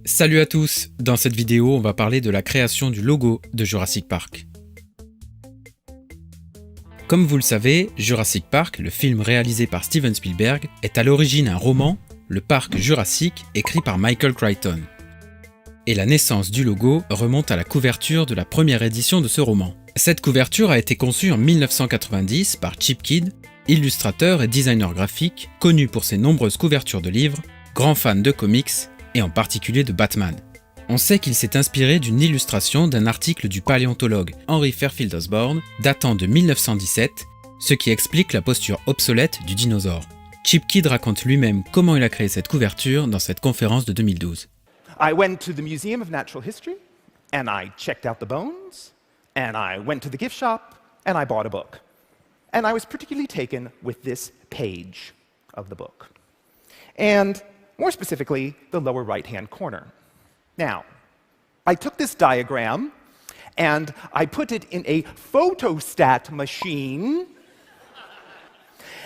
Salut à tous! Dans cette vidéo, on va parler de la création du logo de Jurassic Park. Comme vous le savez, Jurassic Park, le film réalisé par Steven Spielberg, est à l'origine un roman, le Parc Jurassique, écrit par Michael Crichton. Et la naissance du logo remonte à la couverture de la première édition de ce roman. Cette couverture a été conçue en 1990 par Chip Kidd, illustrateur et designer graphique, connu pour ses nombreuses couvertures de livres, grand fan de comics, et en particulier de Batman. On sait qu'il s'est inspiré d'une illustration d'un article du paléontologue Henry Fairfield Osborn datant de 1917, ce qui explique la posture obsolète du dinosaure. Chip Kidd raconte lui-même comment il a créé cette couverture dans cette conférence de 2012. I went to the Museum of Natural History, and I checked out the bones, and I went to the gift shop, and I bought a book. And I was particularly taken with this page of the book. And more specifically, the lower right-hand corner. Now, I took this diagram and I put it in a photostat machine,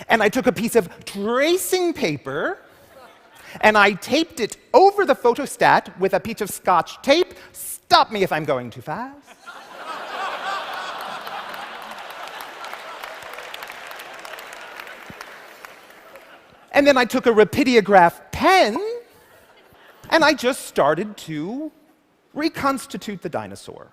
and I took a piece of tracing paper and I taped it over the photostat with a piece of Scotch tape. Stop me if I'm going too fast. And then I took a rapidograph pen, and I just started to reconstitute the dinosaur.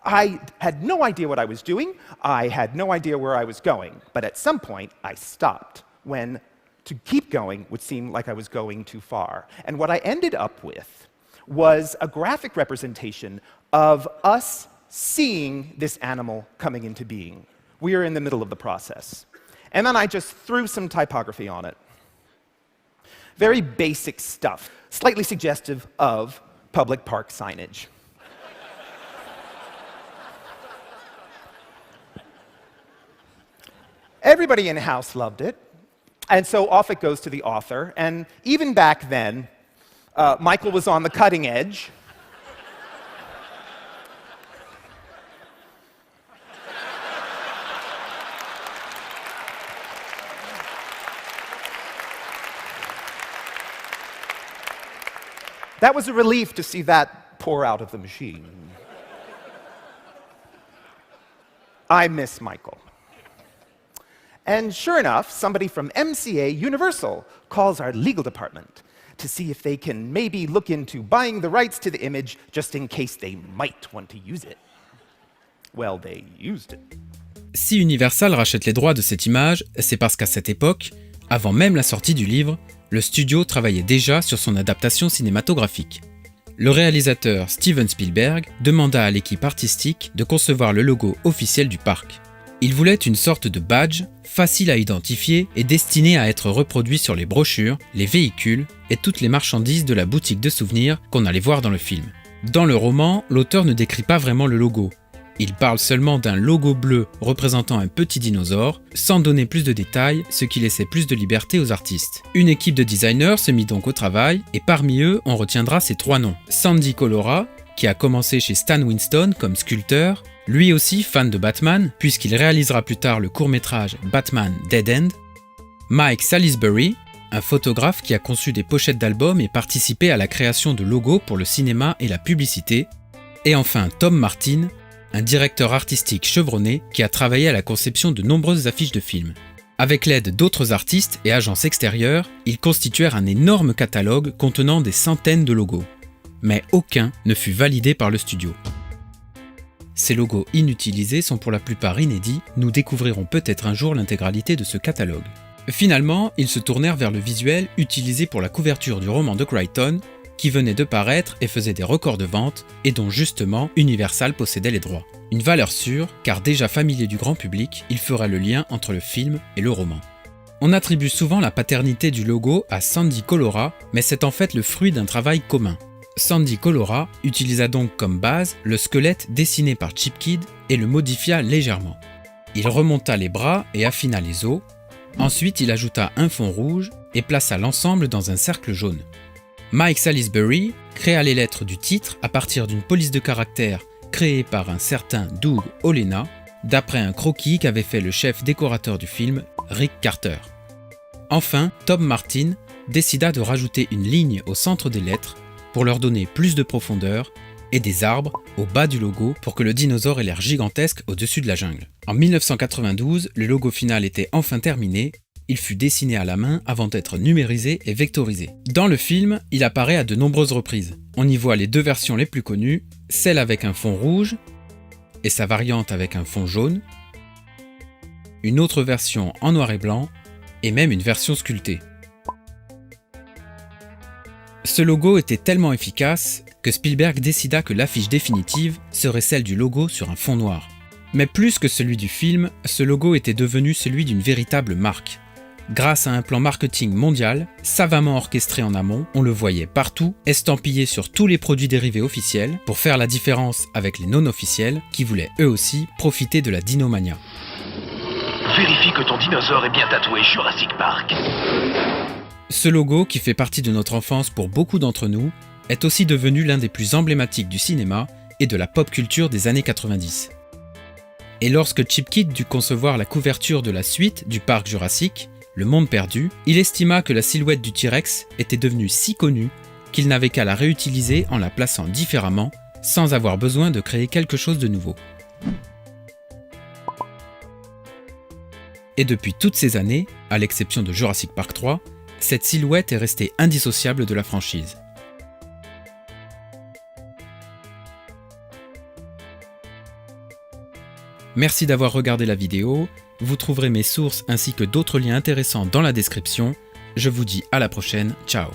I had no idea what I was doing. I had no idea where I was going. But at some point, I stopped when to keep going would seem like I was going too far. And what I ended up with was a graphic representation of us seeing this animal coming into being. We are in the middle of the process. And then I just threw some typography on it. Very basic stuff, slightly suggestive of public park signage. Everybody in-house loved it, and so off it goes to the author. And even back then, Michael was on the cutting edge. That was a relief to see that pour out of the machine. I miss Michael. And sure enough, somebody from MCA Universal calls our legal department to see if they can maybe look into buying the rights to the image just in case they might want to use it. Well, they used it. Si Universal rachète les droits de cette image, c'est parce qu'à cette époque, avant même la sortie du livre, le studio travaillait déjà sur son adaptation cinématographique. Le réalisateur Steven Spielberg demanda à l'équipe artistique de concevoir le logo officiel du parc. Il voulait une sorte de badge, facile à identifier et destiné à être reproduit sur les brochures, les véhicules et toutes les marchandises de la boutique de souvenirs qu'on allait voir dans le film. Dans le roman, l'auteur ne décrit pas vraiment le logo. Il parle seulement d'un logo bleu représentant un petit dinosaure, sans donner plus de détails, ce qui laissait plus de liberté aux artistes. Une équipe de designers se mit donc au travail, et parmi eux, on retiendra ces trois noms. Sandy Collora, qui a commencé chez Stan Winston comme sculpteur, lui aussi fan de Batman, puisqu'il réalisera plus tard le court-métrage Batman Dead End. Mike Salisbury, un photographe qui a conçu des pochettes d'albums et participé à la création de logos pour le cinéma et la publicité. Et enfin Tom Martin, un directeur artistique chevronné qui a travaillé à la conception de nombreuses affiches de films. Avec l'aide d'autres artistes et agences extérieures, ils constituèrent un énorme catalogue contenant des centaines de logos. Mais aucun ne fut validé par le studio. Ces logos inutilisés sont pour la plupart inédits, nous découvrirons peut-être un jour l'intégralité de ce catalogue. Finalement, ils se tournèrent vers le visuel utilisé pour la couverture du roman de Crichton, qui venait de paraître et faisait des records de vente, et dont justement Universal possédait les droits. Une valeur sûre, car déjà familier du grand public, il fera le lien entre le film et le roman. On attribue souvent la paternité du logo à Sandy Collora, mais c'est en fait le fruit d'un travail commun. Sandy Collora utilisa donc comme base le squelette dessiné par Chip Kidd et le modifia légèrement. Il remonta les bras et affina les os, ensuite il ajouta un fond rouge et plaça l'ensemble dans un cercle jaune. Mike Salisbury créa les lettres du titre à partir d'une police de caractère créée par un certain Doug Olena, d'après un croquis qu'avait fait le chef décorateur du film, Rick Carter. Enfin, Tom Martin décida de rajouter une ligne au centre des lettres pour leur donner plus de profondeur, et des arbres au bas du logo pour que le dinosaure ait l'air gigantesque au-dessus de la jungle. En 1992, le logo final était enfin terminé. Il fut dessiné à la main avant d'être numérisé et vectorisé. Dans le film, il apparaît à de nombreuses reprises. On y voit les deux versions les plus connues, celle avec un fond rouge et sa variante avec un fond jaune, une autre version en noir et blanc et même une version sculptée. Ce logo était tellement efficace que Spielberg décida que l'affiche définitive serait celle du logo sur un fond noir. Mais plus que celui du film, ce logo était devenu celui d'une véritable marque. Grâce à un plan marketing mondial, savamment orchestré en amont, on le voyait partout, estampillé sur tous les produits dérivés officiels, pour faire la différence avec les non officiels, qui voulaient eux aussi profiter de la dinomania. Vérifie que ton dinosaure est bien tatoué Jurassic Park. Ce logo, qui fait partie de notre enfance pour beaucoup d'entre nous, est aussi devenu l'un des plus emblématiques du cinéma et de la pop culture des années 90. Et lorsque Chip Kidd dut concevoir la couverture de la suite du Parc Jurassique, Le Monde Perdu, il estima que la silhouette du T-Rex était devenue si connue qu'il n'avait qu'à la réutiliser en la plaçant différemment, sans avoir besoin de créer quelque chose de nouveau. Et depuis toutes ces années, à l'exception de Jurassic Park 3, cette silhouette est restée indissociable de la franchise. Merci d'avoir regardé la vidéo, vous trouverez mes sources ainsi que d'autres liens intéressants dans la description. Je vous dis à la prochaine, ciao.